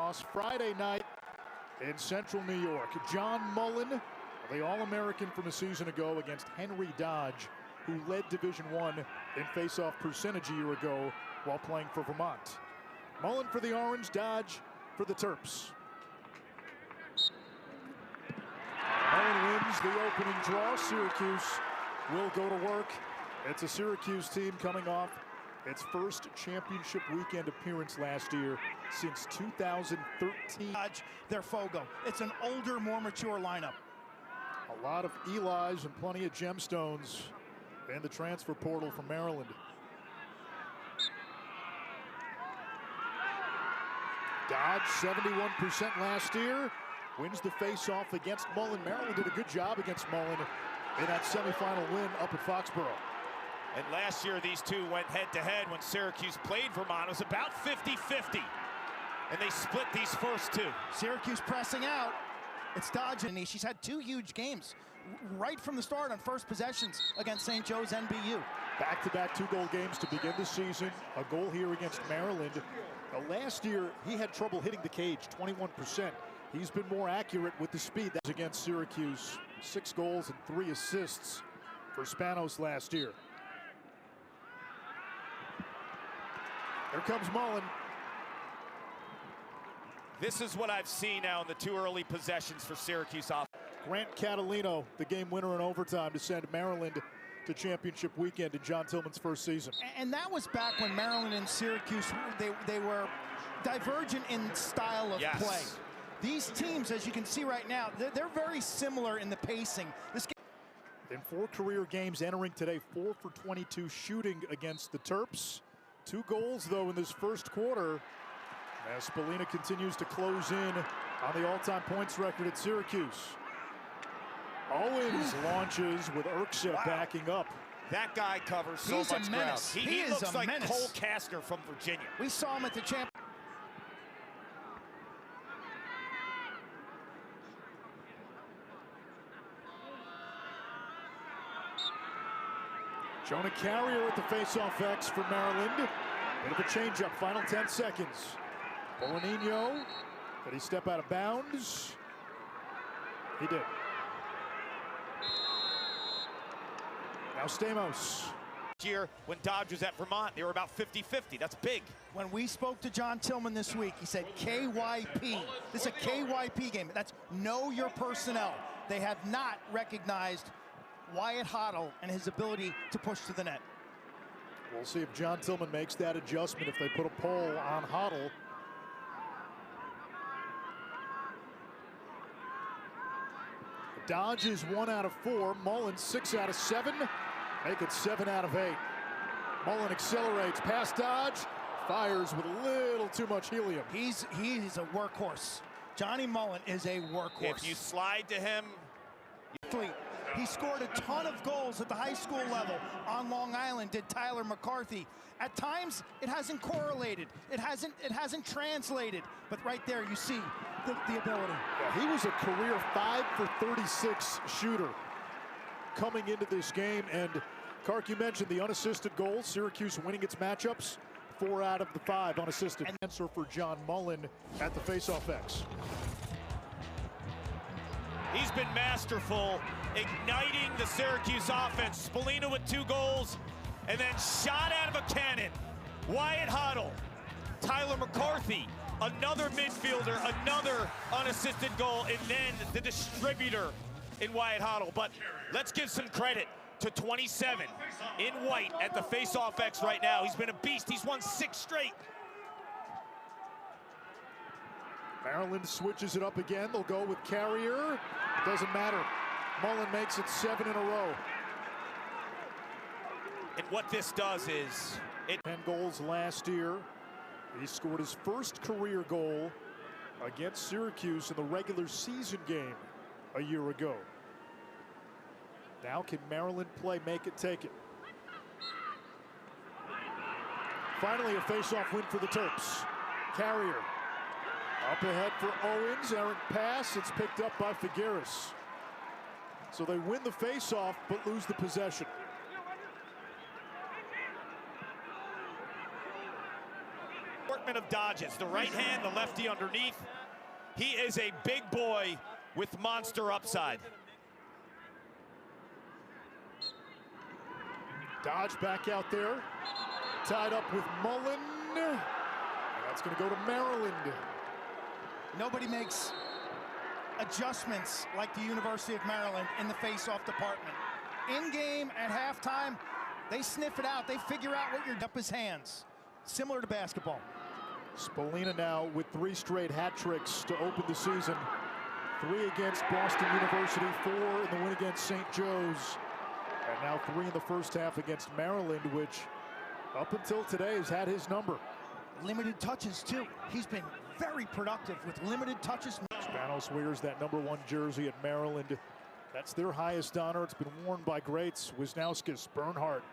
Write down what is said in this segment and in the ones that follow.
Lacrosse Friday night in Central New York. John Mullen, the All-American from a season ago, against Henry Dodge, who led Division I in faceoff percentage a year ago while playing for Vermont. Mullen for the Orange, Dodge for the Terps. Mullen wins the opening draw. Syracuse will go to work. It's a Syracuse team coming off its first championship weekend appearance last year since 2013. Their Fogo. It's an older, more mature lineup. A lot of Eli's and plenty of gemstones in the transfer portal from Maryland. Dodge 71% last year, wins the face-off against Mullen. Maryland did a good job against Mullen in that semifinal win up at Foxborough. And last year, these two went head-to-head when Syracuse played Vermont. It was about 50-50, and they split these first two. Syracuse pressing out. It's Dodge, and she's had two huge games right from the start on first possessions against St. Joe's NBU. Back-to-back two-goal games to begin the season. A goal here against Maryland. Last year, he had trouble hitting the cage, 21%. He's been more accurate with the speed. That's against Syracuse. 6 goals and 3 assists for Spanos last year. Here comes Mullen. This is what I've seen now in the two early possessions for Syracuse off. Grant Catalino, the game winner in overtime to send Maryland to championship weekend in John Tillman's first season. And that was back when Maryland and Syracuse, they were divergent in style of play. These teams, as you can see right now, they're very similar in the pacing. This game in 4 career games entering today, 4 for 22 shooting against the Terps. 2 goals, though, in this first quarter, as Spallina continues to close in on the all-time points record at Syracuse. Owens launches with Urksa backing up. That guy covers so much ground. He looks like Cole Kastner from Virginia. We saw him at the champ. Jonah Carrier at the faceoff X for Maryland. Bit of a changeup, final 10 seconds. Boronino, did he step out of bounds? He did. Now Stamos. Year when Dodge was at Vermont, they were about 50-50. That's big. When we spoke to John Tillman this week, he said KYP. This is a KYP game. That's know your personnel. They have not recognized Wyatt Hoddle and his ability to push to the net. We'll see if John Tillman makes that adjustment if they put a poll on Hoddle. Dodge is 1 out of 4. Mullen 6 out of 7. Make it 7 out of 8. Mullen accelerates past Dodge. Fires with a little too much helium. He's a workhorse. Johnny Mullen is a workhorse. If you slide to him. He scored a ton of goals at the high school level on Long Island, did Tyler McCarthy. At times, it hasn't correlated. It hasn't translated. But right there, you see the ability. Yeah, he was a career 5 for 36 shooter coming into this game. And Kark, you mentioned the unassisted goals. Syracuse winning its matchups. 4 out of the 5 unassisted. Answer for John Mullen at the faceoff X. He's been masterful igniting the Syracuse offense. Spallina with 2 goals, and then shot out of a cannon. Wyatt Hoddle, Tyler McCarthy, another midfielder, another unassisted goal, and then the distributor in Wyatt Hoddle. But let's give some credit to 27 in white at the faceoff X right now. He's been a beast. He's won 6 straight. Maryland switches it up again. They'll go with Carrier. It doesn't matter. Mullen makes it 7 in a row. And what this does is 10 goals last year. He scored his first career goal against Syracuse in the regular season game a year ago. Now can Maryland play, make it, take it? Finally, a face-off win for the Terps. Carrier up ahead for Owens. Errant pass. It's picked up by Figueres. So they win the face-off but lose the possession. assortment of dodges. The right hand, the lefty underneath. He is a big boy with monster upside. Dodge back out there. Tied up with Mullen. And that's going to go to Maryland. Nobody makes adjustments like the University of Maryland in the face-off department. In game, at halftime, they sniff it out. They figure out what you're up his hands. Similar to basketball. Spallina now with 3 straight hat tricks to open the season. 3 against Boston University, 4 in the win against St. Joe's. And now 3 in the first half against Maryland, which up until today has had his number. Limited touches, too. He's been very productive with limited touches. Spanos wears that #1 jersey at Maryland. That's their highest honor. It's been worn by greats. Wisnauskas, Bernhardt,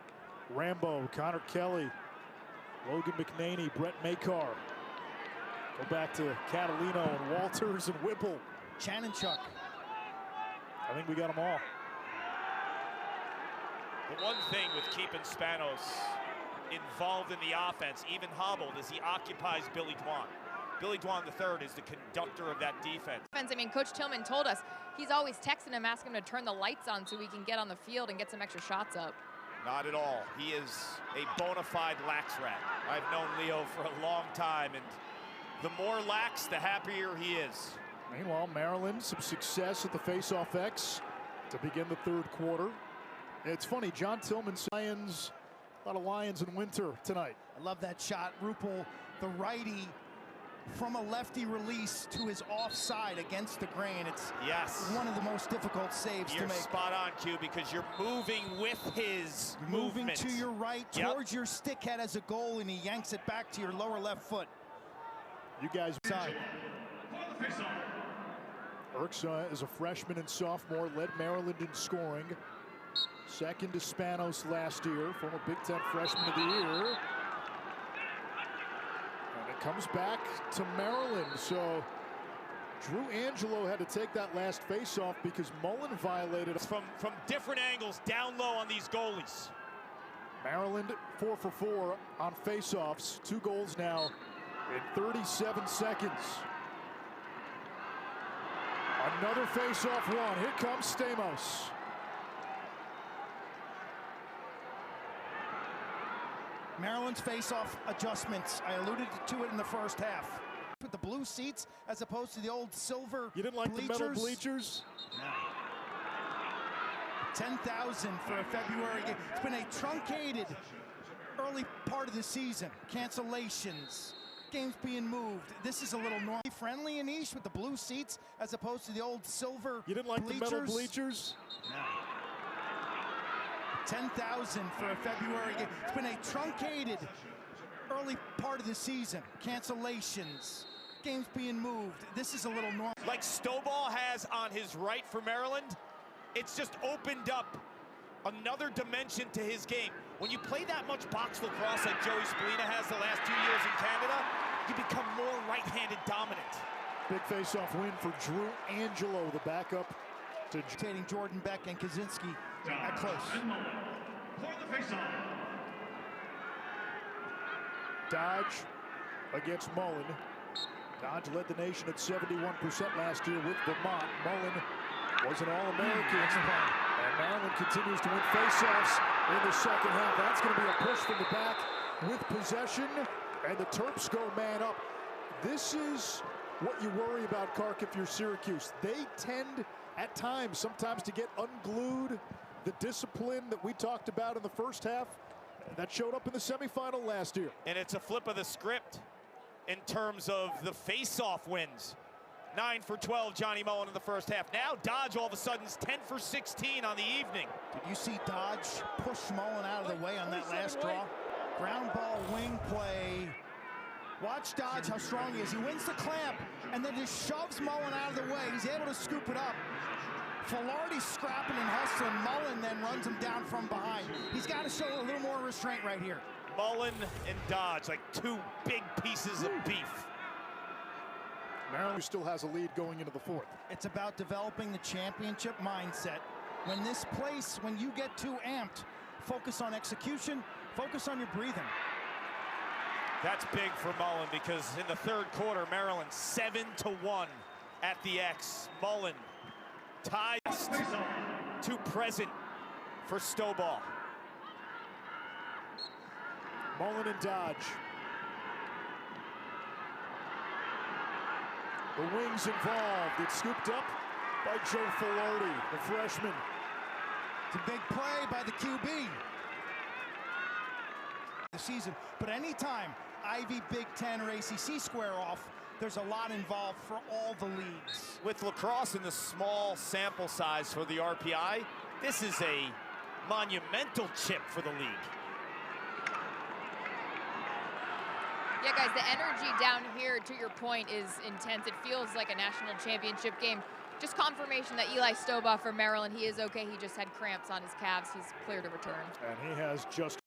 Rambo, Connor Kelly, Logan McNaney, Brett Makar. Go back to Catalino and Walters and Whipple. Chanenchuk. I think we got them all. The one thing with keeping Spanos involved in the offense, even hobbled, is he occupies Billy Dwan. Billy Dwan III is the conductor of that defense. I mean, Coach Tillman told us he's always texting him, asking him to turn the lights on so we can get on the field and get some extra shots up. Not at all. He is a bona fide lax rat. I've known Leo for a long time, and the more lax, the happier he is. Meanwhile, Maryland, some success at the Faceoff X to begin the 3rd quarter. It's funny, John Tillman, Lions, a lot of Lions in winter tonight. I love that shot. Rupel, the righty, from a lefty release to his offside against the grain. It's one of the most difficult saves to make. You're spot on, Q, because you're moving with his moving movement. to your right towards your stick head as a goal, and he yanks it back to your lower left foot. You guys side. Urksa is a freshman and sophomore, led Maryland in scoring. Second to Spanos last year, former Big Ten freshman of the year. And it comes back to Maryland. So Drew Angelo had to take that last face-off because Mullen violated. From different angles, down low on these goalies. Maryland 4 for 4 on face-offs. 2 goals now in 37 seconds. Another face-off one. Here comes Stamos. Maryland's face-off adjustments. I alluded to it in the first half. With the blue seats as opposed to the old silver You didn't like bleachers. the metal bleachers? No. 10,000 for a February game. It's been a truncated early part of the season. Cancellations, games being moved. This is a little normal. Friendly Anish with the blue seats as opposed to the old silver You didn't like bleachers. the metal bleachers? No. 10,000 for a February game. It's been a truncated early part of the season. Cancellations, games being moved. This is a little normal. Like Stovall has on his right for Maryland, it's just opened up another dimension to his game. When you play that much box lacrosse like Joey Spallina has the last 2 years in Canada, you become more right-handed dominant. Big face-off win for Drew Angelo, the backup to Rotating Jordan Beck and Kaczynski at close. Dodge against Mullen. Dodge led the nation at 71% last year with Vermont. Mullen was an All-American. And Maryland continues to win face-offs in the second half. That's going to be a push from the back with possession. And the Terps go man up. This is what you worry about, Kark, if you're Syracuse. They tend at times, sometimes, to get unglued. The discipline that we talked about in the first half, that showed up in the semifinal last year. And it's a flip of the script in terms of the face-off wins. 9 for 12, Johnny Mullen in the first half. Now Dodge all of a sudden is 10 for 16 on the evening. Did you see Dodge push Mullen out of the way on that last draw? Ground ball wing play. Watch Dodge, how strong he is. He wins the clamp and then just shoves Mullen out of the way. He's able to scoop it up. Filardi's scrapping and hustling. Mullen then runs him down from behind. He's got to show a little more restraint right here. Mullen and Dodge, like 2 big pieces of beef. Maryland still has a lead going into the 4th. It's about developing the championship mindset. When this place, when you get too amped, focus on execution, focus on your breathing. That's big for Mullen because in the third quarter, Maryland 7-1 at the X. Mullen ties to present for Stovall. Mullen and Dodge. The wings involved. It's scooped up by Joe Filardi, the freshman. It's a big play by the QB. The season, but anytime Ivy, Big Ten, or ACC square off, there's a lot involved for all the leagues. With lacrosse in the small sample size for the RPI, this is a monumental chip for the league. Yeah, guys, the energy down here, to your point, is intense. It feels like a national championship game. Just confirmation that Eli Stovall for Maryland, he is okay. He just had cramps on his calves. He's clear to return. And he has just